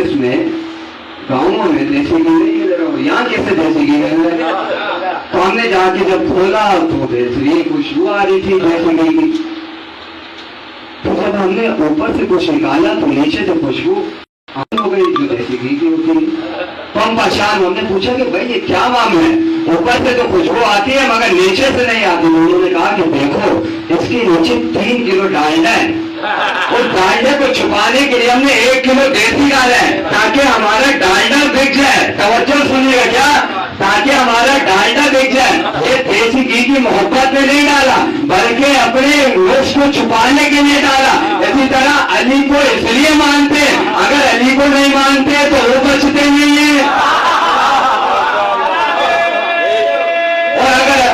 اس میں گاؤں میں دیسی گھی نہیں مل رہا، یہاں کیسے دیسی گھی مل رہا ہے؟ تو ہم نے جا کے جب کھولا تو بہترین خوشبو آ رہی تھی دیسی گھی کی. تو جب ہم نے اوپر سے کچھ نکالا تو نیچے سے خوشبو ہو گئی جو دیسی گھی کی ہوتی ہے. تو ہم پریشان، ہم نے پوچھا کہ بھائی یہ کیا معاملہ ہے، اوپر سے تو خوشبو آتی ہے مگر نیچے سے نہیں آتی. انہوں نے کہا کہ دیکھو اس کے نیچے 3 کلو ڈالڈا ہے، اور ڈالڈے کو چھپانے کے لیے ہم نے 1 کلو دیسی ڈالا ہے تاکہ ہمارا ڈالڈا بک جائے. توجہ سنیے گا کیا، تاکہ ہمارا ڈالڈا بک جائے. یہ دیسی گھی کی محبت میں نہیں ڈالا بلکہ اپنے نفس کو چھپانے کے لیے ڈالا. اسی طرح علی کو اس لیے مانتے ہیں، اگر علی کو نہیں مانتے تو وہ بچتے نہیں ہیں. اور اگر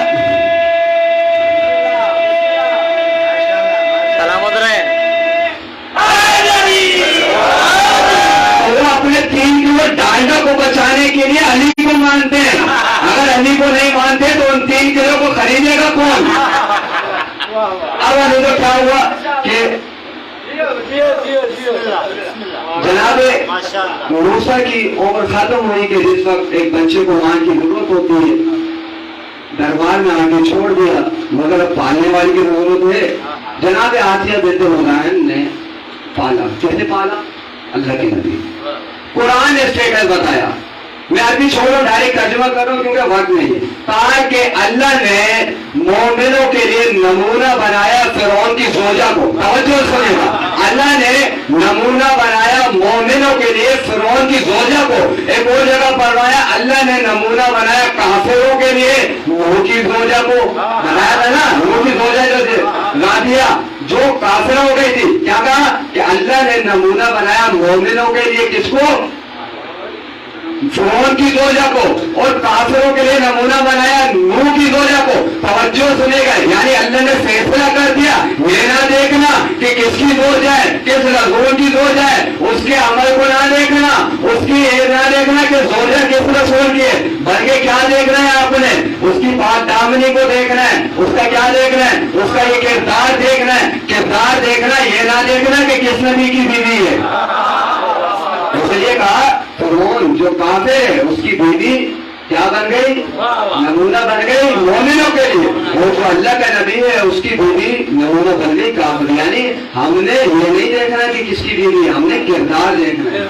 اپنے 3 کلو ڈالڈا کو بچانے کے لیے علی کو مانتے ہیں، اگر علی کو نہیں مانتے تو ان 3 کلو کو خریدے گا کون؟ اب علی تو کیا ہوا کہ جناب موسیٰ کی عمر ختم ہوئی کہ جس وقت ایک بچے کو ماں کی ضرورت ہوتی ہے، دربار میں آگے چھوڑ دیا مگر اب پالنے والی کی ضرورت ہے. جناب آسیہ بنت حذائم نے پالا. کیسے پالا؟ اللہ کے نبی. قرآن نے اسٹیٹس بتایا. میں عربی چھوڑو ڈائریکٹ ترجمہ کروں کیونکہ وقت نہیں ہے. کہا کہ اللہ نے مومنوں کے لیے نمونہ بنایا فرعون کی زوجہ کو. توجہ سنیں گا، اللہ نے نمونہ بنایا مومنوں کے لیے فرعون کی زوجہ کو. ایک اور جگہ فرمایا اللہ نے نمونہ بنایا کافروں کے لیے نوح کی زوجہ کو. بنایا تھا نا نوح کی زوجہ جو رابعہ جو کافر ہو گئی تھی. کیا کہا کہ اللہ نے نمونہ بنایا مومنوں کے لیے کس کو؟ فرعون کی زوجہ کو. اور کافروں کے لیے نمونہ بنایا نوح کی زوجہ کو. توجہ سنے گا، یعنی اللہ نے فیصلہ کر دیا یہ نہ دیکھنا کہ کس کی زوج ہے، کس رسول کی زوج ہے، اس کے عمل کو نہ دیکھنا، اس کی یہ نہ دیکھنا کہ زوجہ کس رسول کی ہے، بلکہ کیا دیکھنا ہے آپ نے؟ اس کی پاک دامنی کو دیکھنا ہے. اس کا کیا دیکھنا ہے؟ اس کا یہ کردار دیکھنا ہے. کردار دیکھنا، یہ نہ دیکھنا کہ کس نبی کی بیوی ہے. اس لیے کہا فرعون جو کافر ہے اس کی بیوی کیا بن گئی؟ نمونہ بن گئی مومنوں کے لیے. وہ جو اللہ کا نبی ہے اس کی بیوی نمونہ بن گئی کافر. یعنی ہم نے یہ نہیں دیکھنا کہ کس کی بیوی ہے، ہم نے کردار دیکھنا ہے.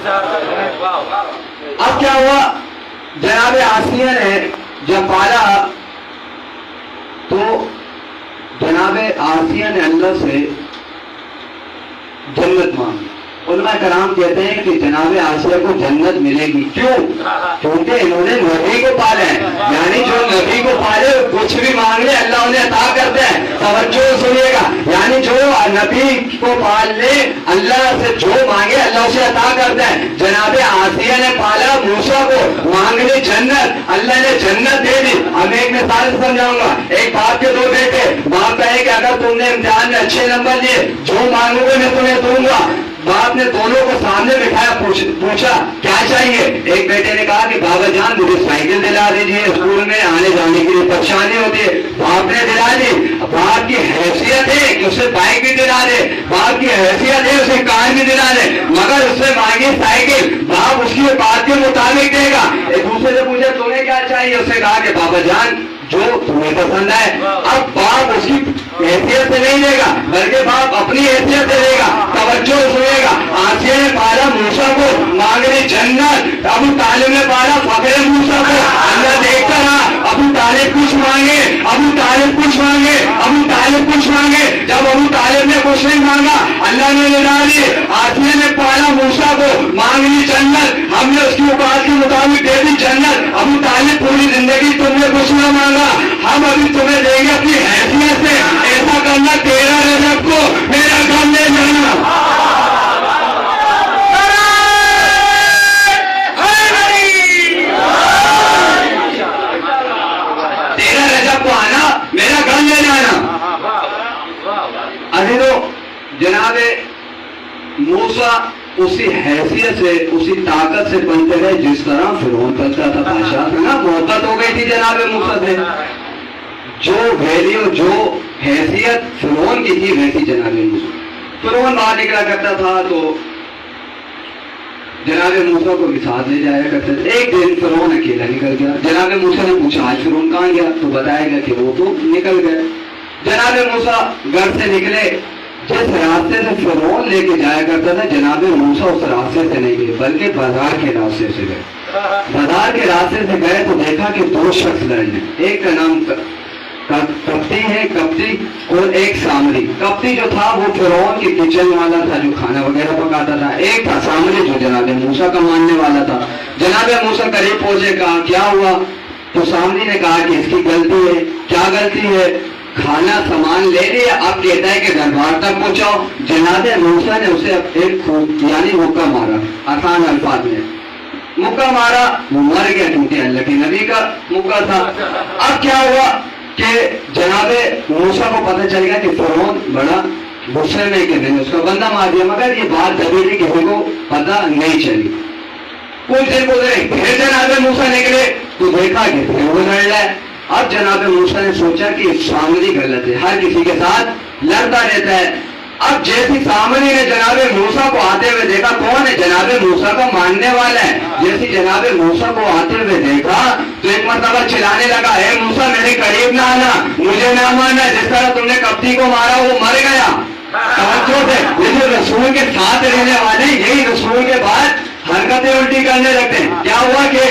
اب کیا ہوا؟ جناب آسیہ نے جب پالا تو جناب آسیہ نے اللہ سے جنت مانگی. علماء کرام کہتے ہیں کہ جناب آسیہ کو جنت ملے گی. کیوں؟ کیونکہ انہوں نے نبی کو پالا ہے. یعنی جو نبی کو پالے کچھ بھی مانگ لے اللہ انہیں عطا کرتے ہیں. توجہ سنیے گا، یعنی جو نبی کو پال لے اللہ سے جو مانگے اللہ اسے عطا کرتا ہے. جناب آسیہ نے پالا موسیٰ کو، مانگ لی جنت، اللہ نے جنت دے دی. اب ایک مثال سمجھاؤں گا. ایک باپ کے 2 بیٹے. باپ کہے کہ اگر تم نے امتحان میں اچھے نمبر لیے جو مانگو گے میں تمہیں دوں گا. باپ نے دونوں کو سامنے بٹھایا، پوچھا کیا چاہیے. ایک بیٹے نے کہا کہ بابا جان مجھے سائیکل دلا دیجیے، اسکول میں آنے جانے کے لیے پریشانی ہوتی ہے. باپ نے دلا دی. باپ کی حیثیت ہے کہ اسے بائک بھی دلا دے، باپ کی حیثیت ہے اسے کار بھی دلا دے، مگر اس سے مانگی سائیکل. باپ اس کی بات کے مطابق دے گا. ایک دوسرے سے پوچھا تمہیں کیا چاہیے، اس نے کہا کہ بابا جان جو تمہیں پسند ہے. اب باپ اس کی حیثیت سے نہیں دے گا بلکہ باپ اپنی حیثیت سے دے گا. توجہ سنے گا. آسیہ نے پالا موسیٰ کو، مانگ لی جنت. ابو طالب نے پالا فقر موسیٰ کو. اللہ دیکھتا رہا ابو طالب کچھ مانگے، ابو طالب کچھ مانگے، ابو طالب کچھ مانگے. جب ابو طالب نے کچھ نہیں مانگا اللہ نے دلا دی. آسیہ نے پالا موسیٰ کو، مانگ لی جنت. ہم نے اس کی اوقات کے مطابق دے دی جنت. ابو طالب پوری زندگی تم نے کچھ نہ مانگا، ہم ابھی تمہیں دیں گے اپنی حیثیت سے. ایسا کرنا 13 رجب کو میرا گھر لے جانا. 13 رجب کو آنا، میرا گھر لے جانا. عزیزو جناب موسیٰ اسی حیثیت سے اسی طاقت سے بنتے رہے جس طرح فرعون کرتا تھا. بادشاہ تھا نا، محبت ہو گئی تھی جناب موسیٰ سے. جو ویلیو جو حیثیت فرعون کی تھی ویسی جناب موسیٰ. فرعون باہر نکلا کرتا تھا تو جناب موسیٰ کو بھی ساتھ لے جایا کرتے تھے. ایک دن فرعون اکیلا نکل گیا. جناب موسیٰ نے پوچھا آج فرعون کہاں گیا؟ تو بتایا گیا کہ وہ تو نکل گئے. جناب موسیٰ گھر سے نکلے. جس راستے سے فرعون لے کے جایا کرتا تھا جناب موسیٰ اس راستے سے نہیں گئے بلکہ بازار کے راستے سے گئے. بازار کے راستے سے گئے تو دیکھا کہ دو شخص لڑ ہیں. ایک کا نام کپتی ہے کپتی اور ایک سامری. کپتی جو تھا وہ فرعون کی کچن والا تھا جو کھانا وغیرہ پکاتا تھا. ایک تھا سامری جو جناب موسیٰ کا ماننے والا تھا. جناب موسیٰ قریب پہنچے. کہا کیا ہوا؟ تو سامری نے کہا کہ اس کی غلطی ہے. کیا غلطی ہے؟ کھانا سامان لے لیا اب کہتا ہے کہ دربار تک پہنچاؤ. جناب موسیٰ نے اسے ایک یعنی مکہ مارا. آسان الفاظ میں مکہ مارا. وہ مر گیا کیونکہ اللہ کے نبی کا مکہ تھا. اب کیا ہوا کہ جناب موسیٰ کو پتہ چل گیا کہ فرعون بڑا غصے میں کہ میں نے اس کا بندہ مار دیا. مگر یہ بات کبھی بھی کسی کو پتہ نہیں چلی. کچھ دن گزرے پھر جناب موسیٰ نکلے تو دیکھا کہ پھر وہ لڑ رہا ہے. اب جناب موسیٰ نے سوچا کہ سامری غلط ہے ہر کسی کے ساتھ لڑتا رہتا ہے. اب جیسی سامری نے جناب موسیٰ کو آتے ہوئے دیکھا کون ہے؟ جناب موسیٰ کا ماننے والا ہے. جیسی جناب موسیٰ کو آتے ہوئے دیکھا تو ایک مرتبہ چلانے لگا اے موسیٰ میرے قریب نہ آنا مجھے نہ ماننا. جس طرح تم نے کپتی کو مارا وہ مر گیا. توجہ سے یہ جو رسول کے ساتھ رہنے والے یہی رسول کے بعد حرکتیں الٹی کرنے لگتے ہیں. کیا ہوا کہ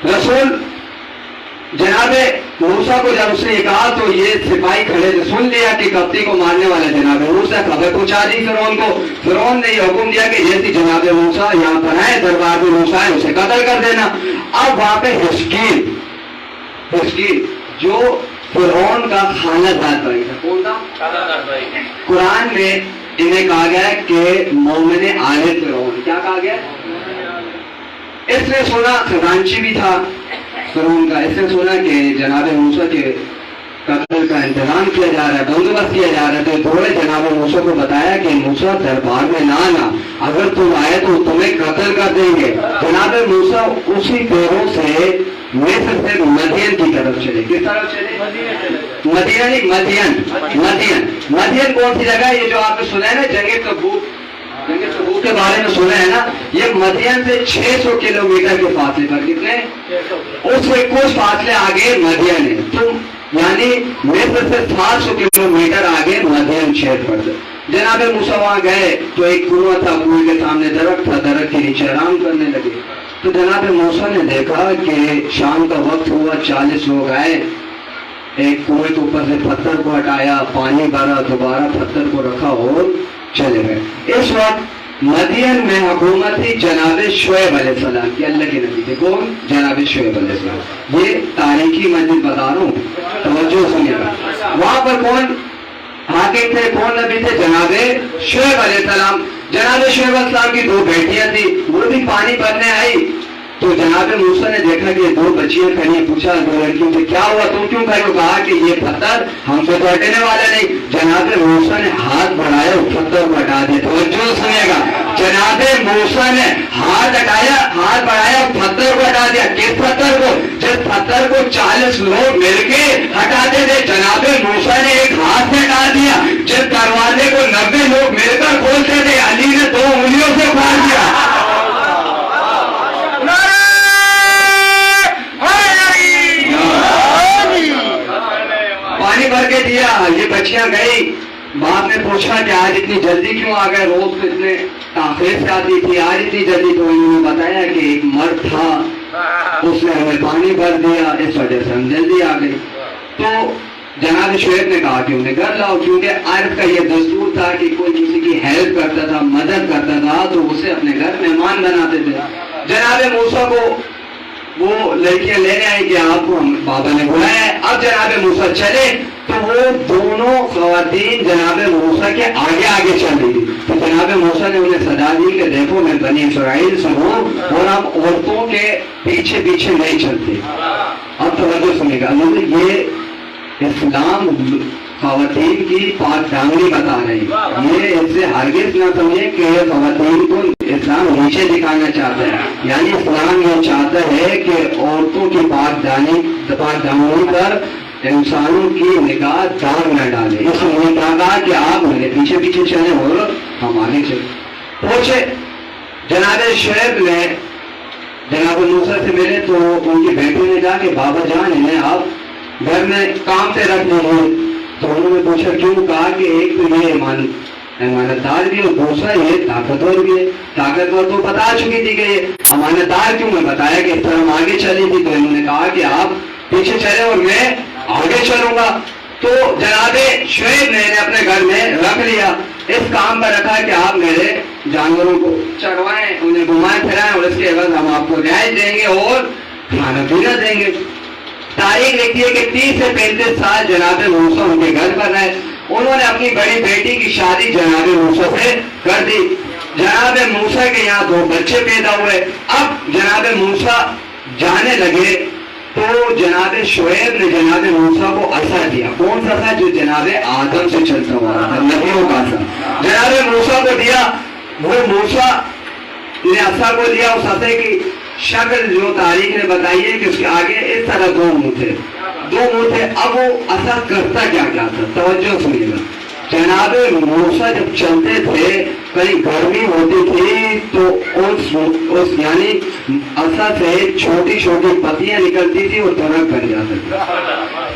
رسول جناب موسیٰ کو جب اس نے کہا تو یہ سپاہی کھڑے تھے. سن لیا کہ کپتی کو مارنے والا جناب موسیٰ. خبر پہنچا دی فرعون کو. فرعون نے یہ حکم دیا کہ جیسی جناب موسیٰ یہاں پر آئے دربار میں موسیٰ ہے اسے قتل کر دینا. اب وہاں پہ حزقیل جو فرعون کا خاندان بھائی تھا. کون تھا؟ قرآن میں انہیں کہا گیا کہ مومن آل فرعون. کیا کہا گیا؟ اس نے سنا خزانچی بھی تھا فرعون کا. اس نے سنا کہ جناب موسیٰ کے قتل کا انتظام کیا جا رہا ہے بندوبست کیا جا رہا ہے. تو تھوڑے جناب موسیٰ کو بتایا کہ موسیٰ دربار میں نہ آنا اگر تم آئے تو تمہیں قتل کر دیں گے. جناب موسیٰ اسی پیروں سے مصر سے مدین کی طرف چلے. کس طرف چلے؟ مدین نہیں مدین. مدین کون سی جگہ ہے؟ یہ جو آپ نے سنا ہے نا جنگ تبوک کے بارے میں سنا ہے نا. یہ مدین سے 600 کلومیٹر کے فاصلے پر. کتنے؟ اس سے کچھ فاصلے آگے مدین ہے. تو یعنی مصر سے 700 کلومیٹر آگے مدین شہر پر. جناب موسیٰ وہاں گئے تو ایک کنواں تھا. کنویں کے سامنے درخت تھا. درخت کے نیچے آرام کرنے لگے. تو جناب موسیٰ نے دیکھا کہ شام کا وقت ہوا. 40 لوگ آئے. ایک کنویں کے اوپر سے پتھر کو ہٹایا پانی بھرا دوبارہ پتھر کو رکھا اور چلے گئے. اس وقت مدین میں حکومت تھی جناب شعیب علیہ السلام کی. اللہ کے نبی تھے. کون؟ جناب شعیب علیہ السلام. یہ تاریخی مسجد بتا رہا ہوں توجہ سنیے گا. وہاں پر کون حاکم تھے کون نبی تھے؟ جناب شعیب علیہ السلام. جناب شعیب علیہ السلام کی 2 بیٹیاں تھی. وہ بھی پانی بھرنے آئی تو جناب موسیٰ نے دیکھا کہ 2 بچیاں کھڑی ہیں. پوچھا 2 لڑکیوں سے کیا ہوا تم کیوں کھڑے ہو؟ کہا کہ یہ پتھر ہم سے تو ہٹنے والا نہیں. جناب موسیٰ نے ہاتھ بڑھایا اور پتھر کو ہٹا دیا. توجہ سنیے گا. جناب موسیٰ نے ہاتھ بڑھایا اور پتھر کو ہٹا دیا. کس پتھر کو؟ جس پتھر کو 40 لوگ مل کے ہٹاتے تھے جناب موسیٰ نے ایک ہاتھ سے ہٹا دیا. جس دروازے کو 90 لوگ مل کر کھولتے تھے علی نے 2 انگلیوں سے پھاڑ دیا. پانی بھر کے دیا. یہ بچیاں گئی. باپ نے پوچھا کہ آج اتنی جلدی کیوں آ گئے؟ روز تو اتنے تاخیر سے آتی تھی آج اتنی جلدی. تو انہوں نے بتایا کہ ایک مرد تھا اس نے ہمیں پانی بھر دیا اس وجہ سے ہم جلدی آ گئی. تو جناب شعیب نے کہا کہ انہیں گھر لاؤ کیونکہ عرب کا یہ دستور تھا کہ کوئی کسی کی ہیلپ کرتا تھا مدد کرتا تھا تو اسے اپنے گھر مہمان بناتے تھے. جناب موسیٰ کو وہ لڑکیاں لینے آئی کہ آپ کو بابا نے بلایا ہے. اب جناب موسیٰ چلے تو وہ دونوں خواتین جناب موسیٰ کے آگے آگے چل رہی تھی. تو جناب موسیٰ نے انہیں صدا دی کہ دیکھو میں بنی اسرائیل سے ہوں اور ہم عورتوں کے پیچھے پیچھے نہیں چلتے. اب توجہ سنیے گا. یہ اسلام خواتین کی پاک دامنی بتا رہے ہیں. یہ اس سے ہرگز نہ سمجھے کہ خواتین کو اسلام نیچے دکھانا چاہتا ہے. یعنی اسلام یہ چاہتا ہے کہ عورتوں کی پاک دامنی پر انسانوں کی نگاہ داغ نہ ڈالے. اس نے کہا کہ آپ میرے پیچھے پیچھے چلے اور ہم آگے چلے. پہنچے جناب شعیب نے جناب موسیٰ سے ملے تو ان کی بیٹی نے کہا کہ بابا جان انہیں آپ گھر میں کام سے رکھ دیجیے. تو انہوں نے پوچھا کیوں؟ کہا کہ ایک تو یہ امانتدار بھی اور دوسرا یہ طاقتور بھی ہے. طاقتور تو بتا چکی تھی کہ یہ امانتدار کیوں؟ میں بتایا کہ اس طرح ہم آگے چلی تھی. تو انہوں نے کہا کہ آپ پیچھے چلے اور میں آگے چلوں گا. تو جناب شعیب نے انہیں اپنے گھر میں رکھ لیا. اس کام پر رکھا کہ آپ میرے جانوروں کو چروائیں, انہیں گھمائیں پھرائیں, اور اس کے عوض ہم آپ کو رعایت دیں گے اور کھانا پینا دیں گے. تاریخ لکھی ہے کہ 30 سے 35 سال جناب موسیٰ ان کے گھر پر رہے. انہوں نے اپنی بڑی بیٹی کی شادی جناب موسیٰ سے کر دی. جناب موسیٰ کے یہاں 2 بچے پیدا ہوئے. اب جناب موسیٰ جانے لگے تو جناب شعیب نے جناب موسیٰ کو عصا دیا. کون سا تھا؟ جو جناب آدم سے چلتا ہوا تھا, نبیوں کا عصا. جناب موسیٰ کو دیا. وہ موسیٰ نے عصا کو دیا. اس عصا کی شکل جو تاریخ نے بتائی ہے کہ اس کے آگے اس طرح 2 منہ تھے. 2 منہ تھے. اب وہ عصا کرتا کیا تھا؟ توجہ سنیے گا. جناب موسیٰ جب چلتے تھے, کہیں گرمی ہوتی تھی تو اس یعنی عصا سے چھوٹی چھوٹی پتیاں نکلتی تھی اور درخت بن جاتا تھا.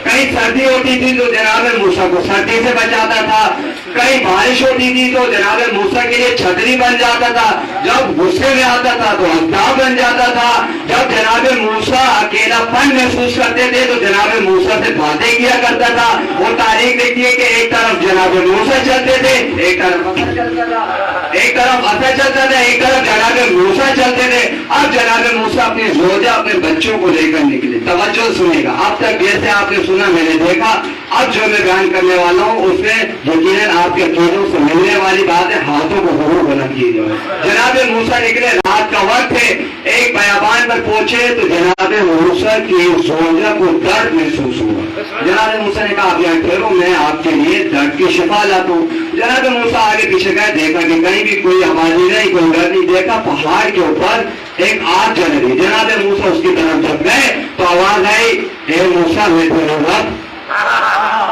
کہیں سردی ہوتی تھی تو جناب موسیٰ کو سردی سے بچاتا تھا. کہیں بارش ہوتی تھی تو جناب موسیٰ کے لیے چھتری بن جاتا تھا. جب غصے میں آتا تھا تو آفتاب بن جاتا تھا. جب جناب موسیٰ اکیلا پن محسوس کرتے تھے تو جناب موسیٰ سے باتیں کیا کرتا تھا. وہ تاریخ دیکھتی ہے کہ ایک طرف جناب موسیٰ چلتے تھے, ایک طرف عصا چلتا تھا, ایک طرف عصا چلتا تھا, ایک طرف جناب موسیٰ چلتے تھے. اب جناب موسیٰ اپنی زوجہ اپنے بچوں کو لے کر نکلے. توجہ سنیے گا. اب تک جیسے آپ نے سنا, میں نے دیکھا, اب جو میں بیان کرنے والا ہوں اس میں یقیناً آپ کے عقیدوں سے ملنے والی بات ہے. ہاتھوں کو ضرور بلند کیجیے. جناب موسیٰ نکلے, رات کا وقت ہے, ایک بیابان پر پہنچے تو جناب موسیٰ کی زوجہ کو درد محسوس ہوا. جناب موسیٰ نے کہا آپ یہاں ٹھہرو, میں آپ کے لیے درد کی شفا لاتا ہوں. جناب موسیٰ آگے پیچھے گئے, دیکھا کہ کہیں بھی کوئی آواز نہیں, کوئی ڈر نہیں. دیکھا پہاڑ کے اوپر ایک آگ جل رہی. جناب موسیٰ اس کی طرف جب گئے تو آواز آئی, اے موسیٰ میرے رب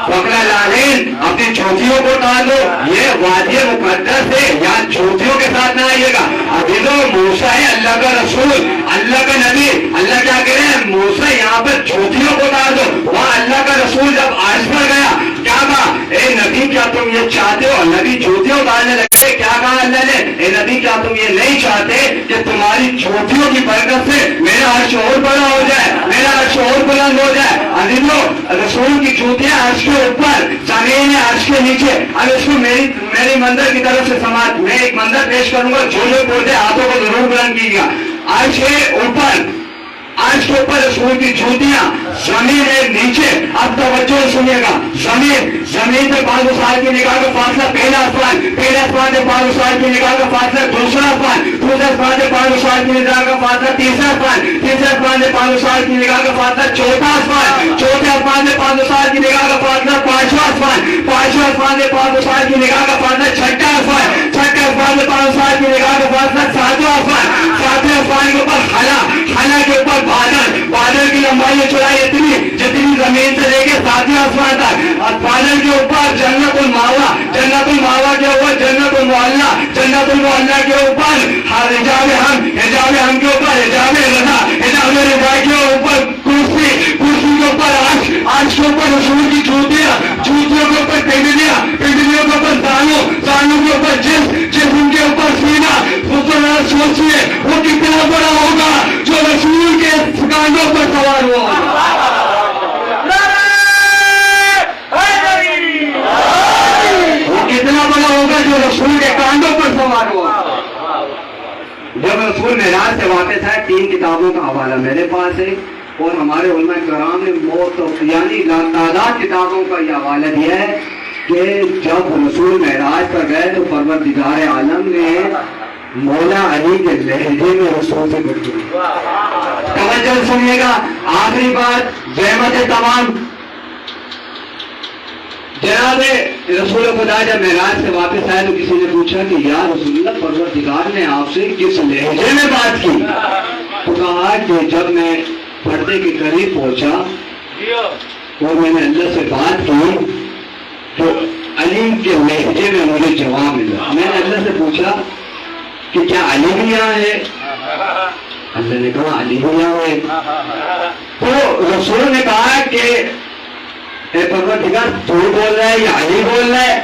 بکرا لالین اپنی جوتیوں کو ڈال دو. یہ وادی مقدس ہے, یہاں جوتیوں کے ساتھ نہ آئیے گا. ابھی تو موسیٰ ہے اللہ کا رسول, اللہ کا نبی. اللہ کیا کہہ رہے ہیں؟ موسیٰ یہاں پر جوتیوں کو ڈال دو. وہاں اللہ کا رسول جب عرش پر گیا, کیا کہا؟ اے نبی کیا تم یہ چاہتے ہو؟ نبی جوتیوں ڈالنے لگے. کیا کہا اللہ نے؟ اے نبی کیا تم یہ نہیں چاہتے کہ تمہاری جوتیوں کی برکت سے میرا عرش اور بڑا ہو جائے, میرا عرش اور بلند ہو جائے؟ رسول کی جوتیاں عرش کے اوپر, زمین ہے عرش کے نیچے. اب اس کو میری منظر کی طرف سے سماعت, میں ایک منظر پیش کروں گا, جو بولتے ہاتھوں کو ضرور بلند کیجیے گا. عرش کے اوپر رسول کی جوتیاں, زمین ہے نیچے. اب توجہ سنیے گا. زمین سے 500 سال کی نگاہ کا فاصلہ پہلا آسمان سے 500 سال کی نگاہ کا فاصلہ دوسرا آسمان سے 500 سال کی نگاہ کا فاصلہ تیسرا آسمان سے 500 سال کی نگاہ کا فاصلہ چوتھا آسمان سے 500 سال کی نگاہ کا فاصلہ پانچواں آسمان سے 500 سال کی نگاہ کا فاصلہ چھٹا آسمان سے 500 سال کی نگاہ کا فاصلہ ساتواں آسمان کے اوپر خلا کے اوپر بادل کی لمبائی چوڑائی اتنی جتنی زمین سے لے کے 7ویں آسمان تک. اور بادل کے اوپر جنت الماوا کے اوپر جنت المعلا کے اوپر حجاب ہم کے اوپر حجاب رضا کے اوپر کرسی کے اوپر عرش کے اوپر رسول کی جوتیوں کے اوپر پنڈلیوں کے اوپر زانوں کے اوپر جسم کے اوپر سینہ. سوچیے وہ کتنا بڑا ہوگا جو رسول کے کاندھوں پر سوار ہوا. وہ کتنا بڑا ہوگا جو رسول کے کاندھوں پر سوار ہوا. جب رسول معراج سے واپس آئے, 3 کتابوں کا حوالہ میرے پاس ہے اور ہمارے علماء کرام نے یعنی تعداد کتابوں کا یہ حوالہ دیا ہے کہ جب رسول معراج پر گئے تو پروردگار عالم نے مولا علی کے لہجے میں رسول سے گفتگو. توجہ سنیے گا. آخری بات رحمت تمام. جناب رسول خدا جب معراج سے واپس آئے تو کسی نے پوچھا کہ یا رسول اللہ, پروردگار نے آپ سے کس لہجے میں بات کی؟ تو کہا کہ جب میں پردے کے قریب پہنچا اور میں نے اللہ سے بات کی تو علی کے لہجے میں مجھے جواب ملا. میں نے اللہ سے پوچھا کہ کیا علی بھی یہاں ہے؟ اللہ نے کہا علی بھی یہاں ہے۔ تو رسول نے کہا کہ اے پروردگار تو بول رہا ہے یا علی بول رہا ہے؟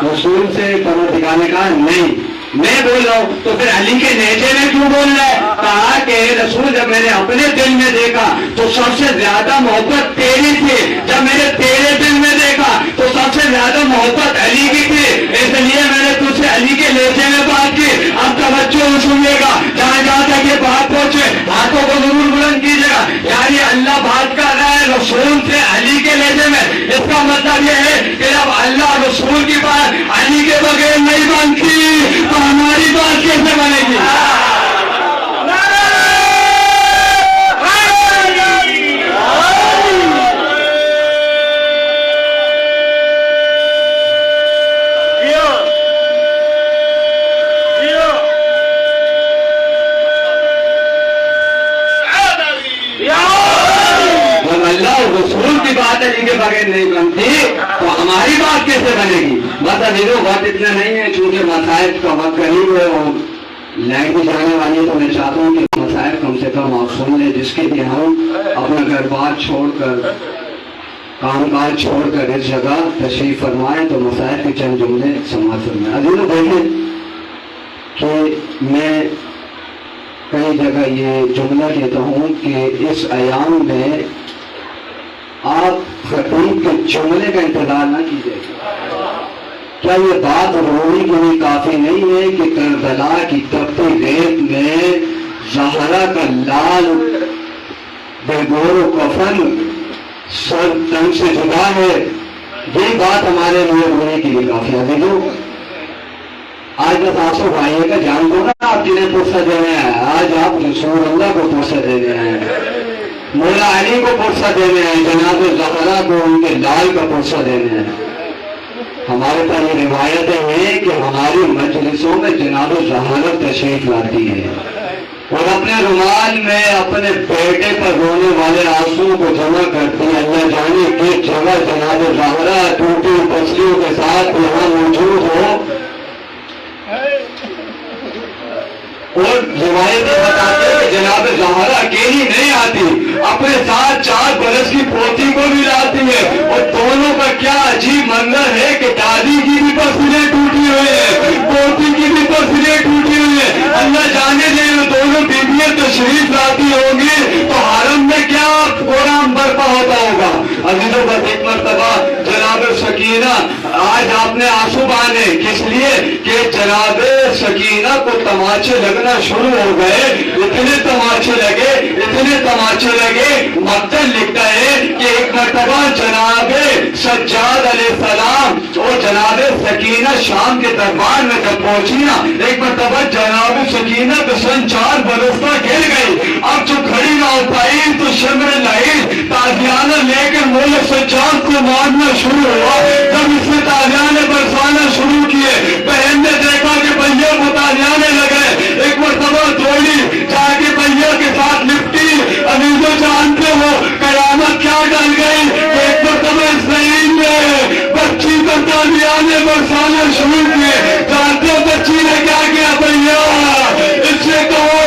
رسول سے پروردگار نے کہا نہیں میں بول رہا ہوں۔ تو پھر علی کے لہجے میں کیوں بول رہا ہے؟ کہا کہ رسول جب میں نے اپنے دل میں دیکھا تو سب سے زیادہ محبت تیری تھی، جب میں نے تیرے دل میں دیکھا تو سب سے زیادہ محبت علی کی تھی، اس لیے میں نے تجھ سے علی کے لہجے میں بات کی۔ اب توجہ سنیے گا، جہاں جہاں تک یہ بات پہنچے ہاتھوں کو ضرور بلند کیجیے گا۔ یعنی اللہ بات کر رہا ہے رسول سے علی کے لہجے میں، اس کا مطلب یہ ہے کہ جب اللہ رسول کی بات علی کے بغیر نہیں بنتی تو ہماری بات کیسے بنے گی؟ رسول کی بات علی کے بغیر نہیں بنتی تو ہماری بات کیسے بنے گی؟ بس ابھی تو بات اتنا نہیں ہے، چونکہ مسائل کا وقت قریب ہے اور لائٹ بھی جانے والی ہے، تو میں چاہتا ہوں کہ مسائل کم سے کم آپ سن لیں، جس کے لیے ہم اپنا گھر بار چھوڑ کر کام کاج چھوڑ کر اس جگہ تشریف فرمائیں تو مسائل کے چند جملے سماعت فرمائیں۔ ابھی تو دیکھیں کہ میں کئی جگہ یہ جملہ کہتا ہوں کہ اس ایام میں آپ خطیب کے جملے کا انتظار نہ کیجیے۔ کیا یہ بات رونے کے لیے کافی نہیں ہے کہ کربلا کی تپتی ریت میں زہرا کا لال بےگور و کفن سر تن سے جدا ہے؟ یہ بات ہمارے لیے رونے کے لیے کافی ہے۔ دیکھو آج بس آنسو بھائی کا جان دو نا، آپ جنہیں پرسہ دینے ہیں، آج آپ رسول اللہ کو پرسہ دینے ہیں، مولا علی کو پرسہ دینے ہیں، جناب زہرا کو ان کے لال کا پرسہ دینے ہیں۔ ہمارے پاس یہ روایتیں ہیں کہ ہماری مجلسوں میں جناب زہرا تشریف لاتی ہے اور اپنے رومال میں اپنے بیٹے پر رونے والے آنسو کو جمع کرتی ہے۔ اللہ جانے کس جگہ جناب زہرا ٹوٹی پسلیوں کے ساتھ یہاں موجود ہو، اور روایتیں بتاتے ہیں کہ جناب زہرا اکیلی نہیں آتی، اپنے ساتھ 4 برس کی پوتی کو بھی لاتی ہے، اور دونوں کا کیا عجیب منظر ہے کہ دادی کی بھی پسلیاں ٹوٹی ہوئی ہے، پوتی کی بھی پسلیاں ٹوٹی ہوئی ہے۔ اللہ جانے دے دونوں بیویاں تشریف لاتی ہوں گی تو حرم میں کیا پروگرام برپا ہوتا ہوگا۔ عزیزوں کا ایک مرتبہ جناب سکینہ، آج آپ نے آنسو بہانے کس لیے کہ جناب سکینہ کو تماچے لگنا شروع ہو گئے، اتنے تماچے لگے مقتل لکھتا ہے کہ ایک مرتبہ جناب سجاد علیہ السلام اور جناب سکینہ شام کے دربار میں جب پہنچی نا، ایک مرتبہ جناب سکینہ بسن 4 برس پر گر گئی۔ اب جو کھڑی نہ ہو پائی تو شمر لائن تازیانہ لے کر مولا سجاد کو مارنا شروع ہوا۔ جب اس نے تازیانے برسانا شروع کیے، بہن نے دیکھا کہ بھیا کو تازیانے لگے، ایک مرتبہ دوڑی جا کے بھیا کے ساتھ لپٹی۔ عزیزو جانتے ہو قیامت کیا ڈل گئی؟ ایک مرتبہ اسرائیل نے بچی کو تازیانے برسانا شروع کیے۔ جانتے ہو بچی نے کیا کیا؟ بھیا اس سے کہو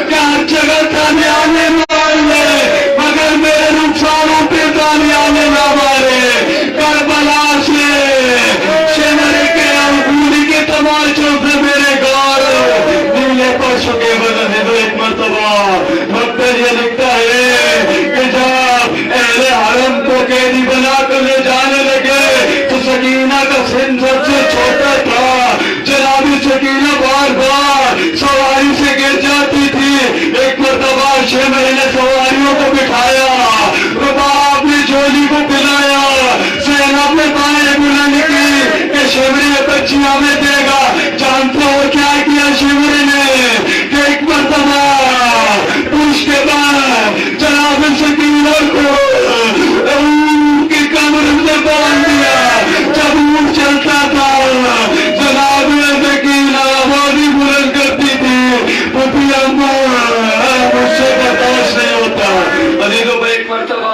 کہ ہر جگہ تازیانے مار لے مگر میرے رخساروں پہ تازیانے نہ مارے۔ کربلا سے شمر کے انگوری کے تماچوں سے میرے گار نیلے پر شکے بدلے دو۔ ایک مرتبہ مقتل یہ لکھتا ہے کہ جب اہل حرم کو قیدی بنا کر لے جانے لگے تو سکینہ کا سن سب سے چھوٹا تھا۔ جنابی سکینہ بار بار سواری سے گر جاتی تھی۔ ایک مرتبہ شمر نے سواریوں کو بٹھایا، رباب نے جولی کو پلایا، زینب نے بائیں بلند کی کہ شمر یہ بچی ہمیں دے گا۔ جانتے ہو کیا کیا شمر نے کہ ایک مرتبہ پوچھ کے بعد جناب سکینہ کو اونٹ کی کمر سے باندھ دیا۔ جب اونٹ چلتا تھا جناب سکینہ آوازی بلند کرتی تھی، پتی اماں مجھ سے برداشت نہیں ہوتا۔ عزیزوں کو ایک مرتبہ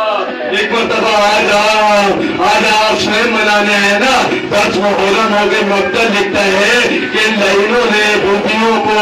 آج آپ سوئم منانے ہیں نا، 10 محرم ہو گئے۔ مقتل لکھتا ہے کہ لائنوں نے بوتیوں کو کو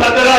17